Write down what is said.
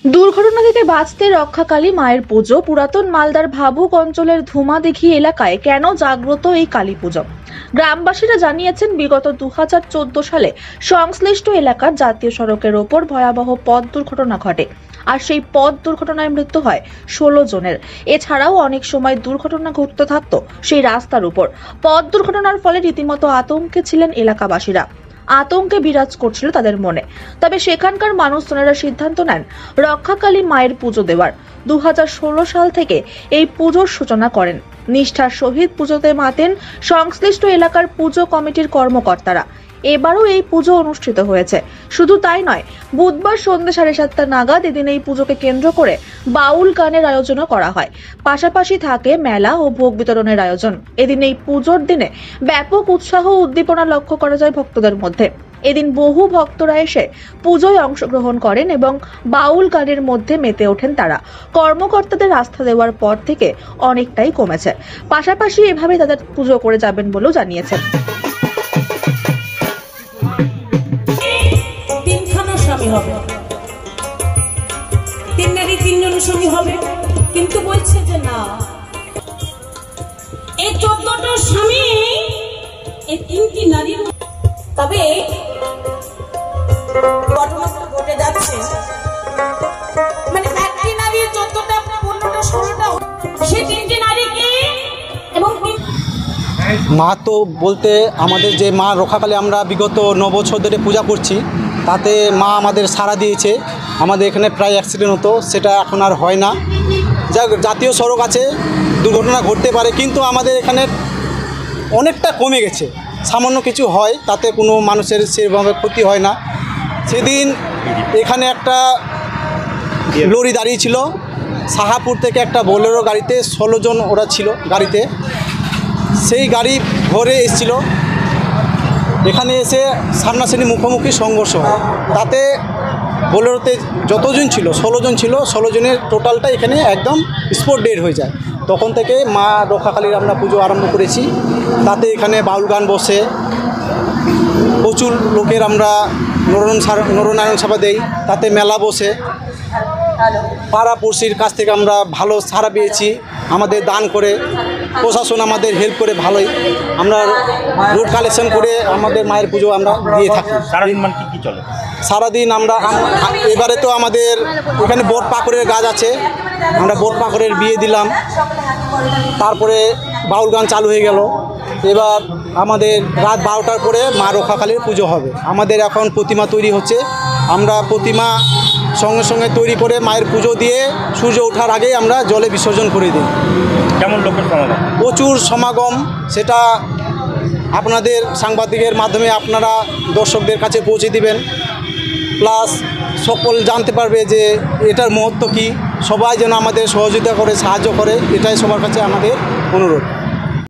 দুর্ঘটনা থেকে বাঁচতে রক্ষাকালী মায়ের পুজো। পুরাতন মালদার ভাবুক অঞ্চলের ধুমাদিঘি এলাকায় কেন জাগ্রত এই কালী পুজো? গ্রামবাসীরা জানিয়েছেন, বিগত 2014 সালে সংশ্লিষ্ট এলাকার জাতীয় সড়কের ওপর ভয়াবহ পথ দুর্ঘটনা ঘটে, আর সেই পথ দুর্ঘটনায় মৃত্যু হয় 16 জনের। এছাড়াও অনেক সময় দুর্ঘটনা ঘটতে থাকতো সেই রাস্তার উপর। পথ দুর্ঘটনার ফলে রীতিমতো আতঙ্কে ছিলেন এলাকাবাসীরা। আতঙ্কে বিরাজ করছিল তাদের মনে। তবে সেখানকার মানুষজনেরা সিদ্ধান্ত নেন রক্ষাকালী মায়ের পুজো দেওয়ার। 2016 সাল থেকে এই পুজোর সূচনা করেন। নিষ্ঠার সহিত পুজোতে মাতেন সংশ্লিষ্ট এলাকার পুজো কমিটির কর্মকর্তারা। এবারও এই পুজো অনুষ্ঠিত হয়েছে। শুধু তাই নয়, বুধবার সন্ধ্যে 7:30 নাগাদ এদিন এই পুজোকে কেন্দ্র করে বাউল গানের আয়োজনও করা হয়। পাশাপাশি থাকে মেলা ও ভোগ বিতরণের আয়োজন। এদিন এই পুজোর দিনে ব্যাপক উৎসাহ ও উদ্দীপনা লক্ষ্য করা যায় ভক্তদের মধ্যে। এদিন বহু ভক্তরা এসে পুজোয় অংশগ্রহণ করেন এবং বাউল গানের মধ্যে মেতে ওঠেন তারা। কর্মকর্তাদের আস্থা দেওয়ার পর থেকে অনেকটাই কমেছে। পাশাপাশি এভাবে তাদের পুজো করে যাবেন বলেও জানিয়েছেন। হবে 3 নারী 3 জন স্বামী হবে, কিন্তু বলছে যে না, এই 14টা স্বামী এই 3টি নারীর। তবে ঘটনা ঘটে যাচ্ছে, মানে একটি নারী 14টা 15টা 16টা সেই 3টি নারীকে। এবং মা তো বলতে আমাদের যে মা রক্ষাকালী আমরা বিগত 9 বছর ধরে পূজা করছি, তাতে মা আমাদের সাড়া দিয়েছে। আমাদের এখানে প্রায় অ্যাক্সিডেন্ট হতো, সেটা এখন আর হয় না। যা জাতীয় সড়ক আছে, দুর্ঘটনা ঘটতে পারে, কিন্তু আমাদের এখানে অনেকটা কমে গেছে। সামান্য কিছু হয়, তাতে কোনো মানুষের সেভাবে ক্ষতি হয় না। সেদিন এখানে একটা লরি দাঁড়িয়ে ছিল, সাহাপুর থেকে একটা বোলেরো গাড়িতে 16 জন ওরা ছিল গাড়িতে। সেই গাড়ি ভরে এসেছিল, এখানে এসে সামনাসামনি মুখোমুখি সংঘর্ষ হয়। তাতে বোলেরোতে যতজন ছিল 16 জন ছিল, 16 জনের টোটালটা এখানে একদম স্পট ডেড হয়ে যায়। তখন থেকে মা রক্ষাকালীর আমরা পুজো আরম্ভ করেছি। তাতে এখানে বাউল গান বসে, প্রচুর লোকের আমরা নরনারায়ণ সেবা দেই। তাতে মেলা বসে, পাড়াপড়শির কাছ থেকে আমরা ভালো সাড়া পেয়েছি। আমাদের দান করে, প্রশাসন আমাদের হেল্প করে ভালোই। আমরা রোড কালেকশন করে আমাদের মায়ের পুজো আমরা দিয়ে থাকি। সারাদিন মানে কী চলে? সারাদিন আমরা এবারে তো আমাদের এখানে বট পাকড়ের গাছ আছে, আমরা বট পাকড়ের বিয়ে দিলাম। তারপরে বাউল গান চালু হয়ে গেল। এবার আমাদের রাত 12টার পরে মা রক্ষাকালীর পুজো হবে। আমাদের এখন প্রতিমা তৈরি হচ্ছে। আমরা প্রতিমা সঙ্গে সঙ্গে তৈরি করে মায়ের পুজো দিয়ে সূর্য ওঠার আগেই আমরা জলে বিসর্জন করে দিই। কেমন লোকের সমাগম? প্রচুর সমাগম। সেটা আপনাদের সাংবাদিকের মাধ্যমে আপনারা দর্শকদের কাছে পৌঁছে দিবেন, প্লাস সকল জানতে পারবে যে এটার মহত্ব কী। সবাই যেন আমাদের সহযোগিতা করে, সাহায্য করে, এটাই সবার কাছে আমাদের অনুরোধ।